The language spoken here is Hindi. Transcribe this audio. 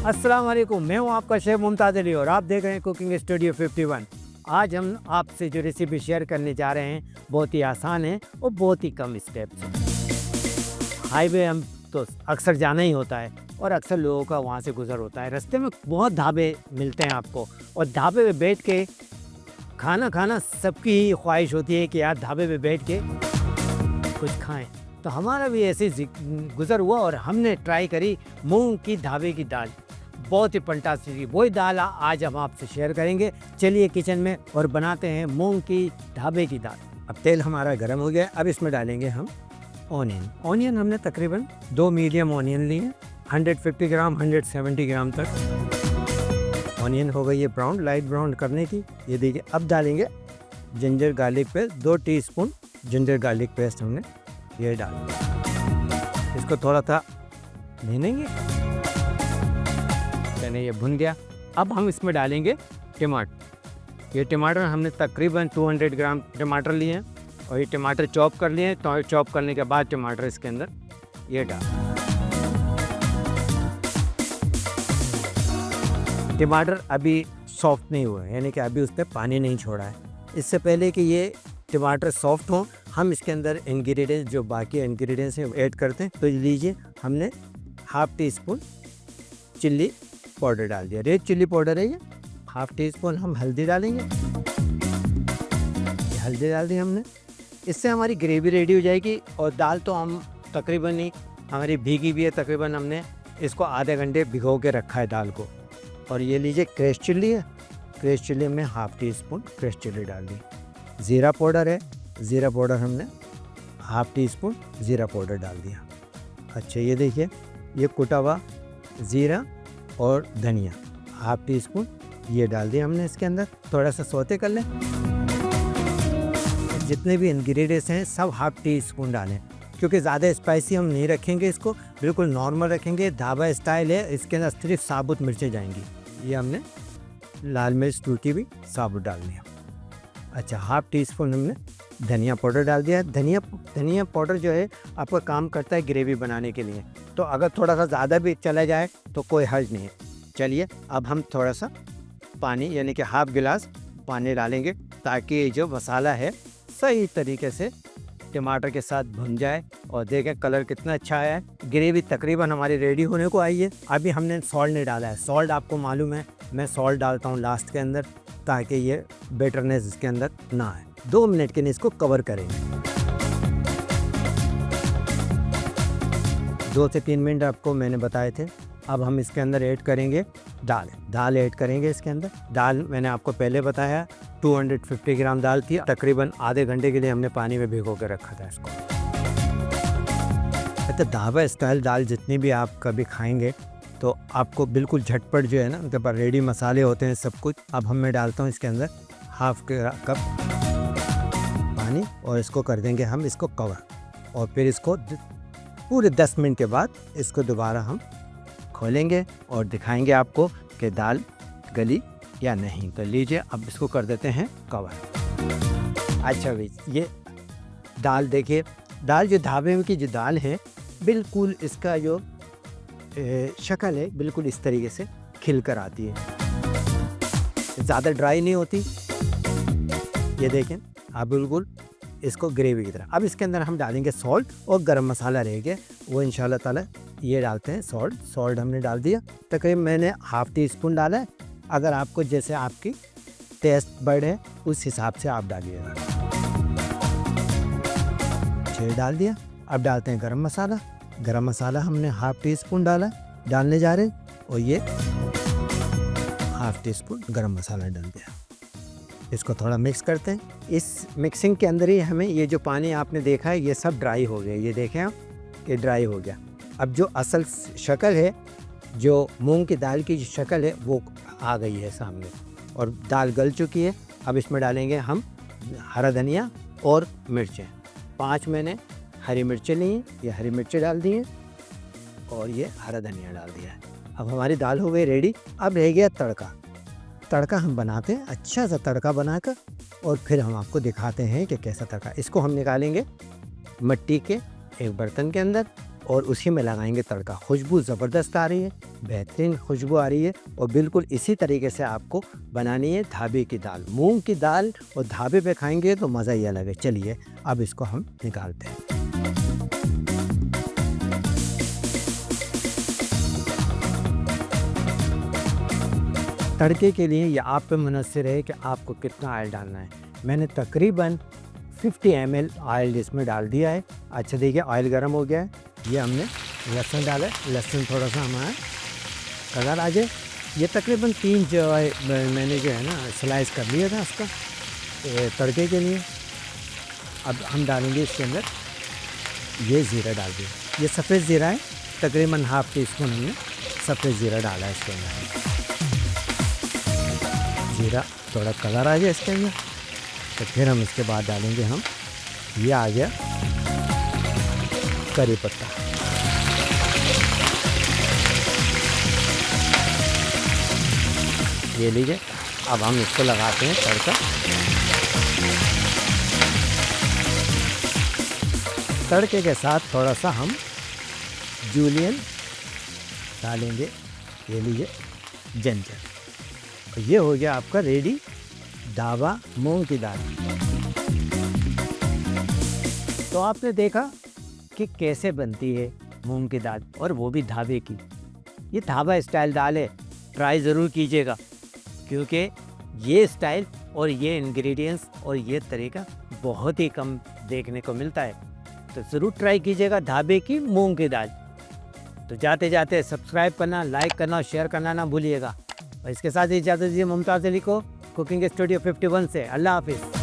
अस्सलाम वालेकुम, मैं हूं आपका शेफ मुमताज़ अली और आप देख रहे हैं कुकिंग स्टूडियो 51। आज हम आपसे जो रेसिपी शेयर करने जा रहे हैं बहुत ही आसान है और बहुत ही कम स्टेप्स है। हाईवे हम तो अक्सर जाना ही होता है और अक्सर लोगों का वहां से गुजर होता है। रास्ते में बहुत ढाबे मिलते हैं आपको और ढाबे पे बैठ के खाना खाना सबकी ही ख्वाहिश होती है कि यार ढाबे पे बैठ के कुछ खाएं। तो हमारा भी ऐसे गुजर हुआ और हमने ट्राई करी मूंग की ढाबे की दाल। बहुत ही फंटास्टिक थी। वही दाल आज हम आपसे शेयर करेंगे। चलिए किचन में और बनाते हैं मूंग की ढाबे की दाल। अब तेल हमारा गर्म हो गया। अब इसमें डालेंगे हम ऑनियन हमने तकरीबन 2 मीडियम ऑनियन लिए, 150 ग्राम 170 ग्राम तक। ऑनियन हो गई है ब्राउन, लाइट ब्राउन करने की। ये देखिए, अब डालेंगे ginger garlic paste, 2 teaspoon ginger garlic paste हमने ये डाल दिया। इसको थोड़ा सा भूनेंगे। ये भुन गया। अब हम इसमें डालेंगे टमाटर। ये टमाटर हमने तकरीबन 200 ग्राम टमाटर लिए हैं और ये टमाटर चॉप कर लिए हैं। तो चॉप करने के बाद टमाटर इसके अंदर ये डाल। टमाटर अभी सॉफ्ट नहीं हुआ है, यानी कि अभी उस पर पानी नहीं छोड़ा है। इससे पहले कि ये टमाटर सॉफ्ट हो, हम इसके अंदर इंग्रेडिएंट्स जो बाकी इंग्रेडिएंट्स हैं ऐड करते हैं। तो लीजिए, हमने half tea spoon chilli powder डाल दिया, रेड चिल्ली पाउडर है ये। हाफ टी स्पून हम हल्दी डालेंगे। हल्दी डाल दी हमने। इससे हमारी ग्रेवी रेडी हो जाएगी। और दाल तो हम तकरीबन ही हमारी भीगी भी है, तकरीबन हमने इसको आधे घंटे भिगो के रखा है दाल को। और ये लीजिए क्रश चिल्ली है, क्रश चिल्ली में half tea spoon crush chilli डाल दी। ज़ीरा पाउडर है, ज़ीरा पाउडर हमने हाफ टी स्पून ज़ीरा पाउडर डाल दिया। अच्छा, ये देखिए, ये कुटा हुआ ज़ीरा और धनिया हाफ टी स्पून ये डाल दिया हमने इसके अंदर। थोड़ा सा सौते कर लें। जितने भी इंग्रेडिएंट्स हैं सब हाफ टी स्पून डालें, क्योंकि ज़्यादा स्पाइसी हम नहीं रखेंगे, इसको बिल्कुल नॉर्मल रखेंगे। ढाबा स्टाइल है, इसके अंदर सिर्फ साबुत मिर्चें जाएंगी। ये हमने लाल मिर्च टूटी भी साबुत डाल दिया। अच्छा, हाफ टी स्पून हमने धनिया पाउडर डाल दिया। धनिया पाउडर जो है आपका काम करता है ग्रेवी बनाने के लिए, तो अगर थोड़ा सा ज़्यादा भी चला जाए तो कोई हर्ज नहीं है। चलिए, अब हम थोड़ा सा पानी यानी कि हाफ गिलास पानी डालेंगे, ताकि ये जो मसाला है सही तरीके से टमाटर के साथ भुन जाए। और देखें कलर कितना अच्छा आया है। ग्रेवी तकरीबन हमारी रेडी होने को आई है। अभी हमने सॉल्ट नहीं डाला है। सॉल्ट आपको मालूम है, मैं सॉल्ट डालता हूँ लास्ट के अंदर, ताकि ये बेटरनेस इसके अंदर ना आए। 2 मिनट के लिए इसको कवर करेंगे। 2 से 3 मिनट आपको मैंने बताए थे। अब हम इसके अंदर ऐड करेंगे दाल ऐड करेंगे इसके अंदर। दाल मैंने आपको पहले बताया 250 ग्राम दाल थी। तकरीबन आधे घंटे के लिए हमने पानी में भिगो के रखा था इसको। अच्छा, ढाबा स्टाइल दाल जितनी भी आप कभी खाएंगे तो आपको बिल्कुल झटपट जो है ना, उनके पास रेडी मसाले होते हैं सब कुछ। अब मैं डालता हूँ इसके अंदर हाफ कप पानी और इसको कर देंगे हम इसको कवर। और फिर इसको पूरे 10 मिनट के बाद इसको दोबारा हम खोलेंगे और दिखाएंगे आपको कि दाल गली या नहीं। तो लीजिए, अब इसको कर देते हैं कवर। अच्छा भाई, ये दाल देखिए, दाल जो ढाबे की जो दाल है, बिल्कुल इसका जो शक्ल है बिल्कुल इस तरीके से खिल कर आती है, ज़्यादा ड्राई नहीं होती। ये देखें आप, बिल्कुल इसको ग्रेवी की तरह। अब इसके अंदर हम डालेंगे सॉल्ट और गरम मसाला रहेगा, वो इंशाल्लाह ताला ये डालते हैं। सॉल्ट हमने डाल दिया, तकरीबन मैंने हाफ टी स्पून डाला है। अगर आपको जैसे आपकी टेस्ट बर्ड है उस हिसाब से आप डालिएगा। डाल दिया। अब डालते हैं गरम मसाला। गरम मसाला हमने हाफ टी स्पून डालने जा रहे हैं और ये हाफ टी स्पून गरम मसाला डाल दिया। इसको थोड़ा मिक्स करते हैं। इस मिक्सिंग के अंदर ही हमें ये जो पानी आपने देखा है ये सब ड्राई हो गया। ये देखें आप, ये ड्राई हो गया। अब जो असल शक्ल है, जो मूंग की दाल की शक्ल है, वो आ गई है सामने और दाल गल चुकी है। अब इसमें डालेंगे हम हरा धनिया और मिर्चें। 5 मैंने हरी मिर्चें ली हैं, ये हरी मिर्चें डाल दी हैं और ये हरा धनिया डाल दिया है। अब हमारी दाल हो गई रेडी। अब रह गया तड़का हम बनाते हैं, अच्छा सा तड़का बनाकर और फिर हम आपको दिखाते हैं कि कैसा तड़का। इसको हम निकालेंगे मिट्टी के एक बर्तन के अंदर। और उसी में लगाएंगे तड़का। खुशबू ज़बरदस्त आ रही है, बेहतरीन खुशबू आ रही है और बिल्कुल इसी तरीके से आपको बनानी है ढाबे की दाल। मूंग की दाल और ढाबे पे खाएंगे तो मज़ा ही अलग है। चलिए अब इसको हम निकालते हैं। तड़के के लिए ये आप पे मुनस्सिर है कि आपको कितना ऑयल डालना है। मैंने तकरीबन 50 ml ऑयल इसमें डाल दिया है। अच्छा देखिए ऑयल गर्म हो गया है। ये हमने लहसुन डाला है, लहसुन थोड़ा सा हमारा कलर आ जाए। ये तकरीबन 3 जो है मैंने जो है ना स्लाइस कर लिया था उसका तड़के के लिए। अब हम डालेंगे इसके अंदर ये ज़ीरा डाल दिया। ये सफ़ेद ज़ीरा है, तकरीबन ½ टीस्पून हमने सफ़ेद ज़ीरा डाला है इसके अंदर। ज़ीरा थोड़ा कलर आ जाए इसके अंदर तो फिर हम इसके बाद डालेंगे हम ये आ गया करी पत्ता। ये लीजिए, अब हम इसको लगाते हैं तड़का। तड़के के साथ थोड़ा सा हम जूलियन डालेंगे। ये लीजिए जिंजर। ये हो गया आपका रेडी ढाबा मूंग की दाल। तो आपने देखा कि कैसे बनती है मूंग की दाल और वो भी ढाबे की। ये ढाबा स्टाइल दाल है, ट्राई ज़रूर कीजिएगा क्योंकि ये स्टाइल और ये इंग्रेडिएंट्स और ये तरीका बहुत ही कम देखने को मिलता है। तो ज़रूर ट्राई कीजिएगा ढाबे की मूंग की दाल। तो जाते जाते सब्सक्राइब करना, लाइक करना और शेयर करना ना भूलिएगा। और इसके साथ ही इजाज़त दीजिए मुमताज़ अली को कुकिंग स्टूडियो 51 से। अल्लाह हाफिज़।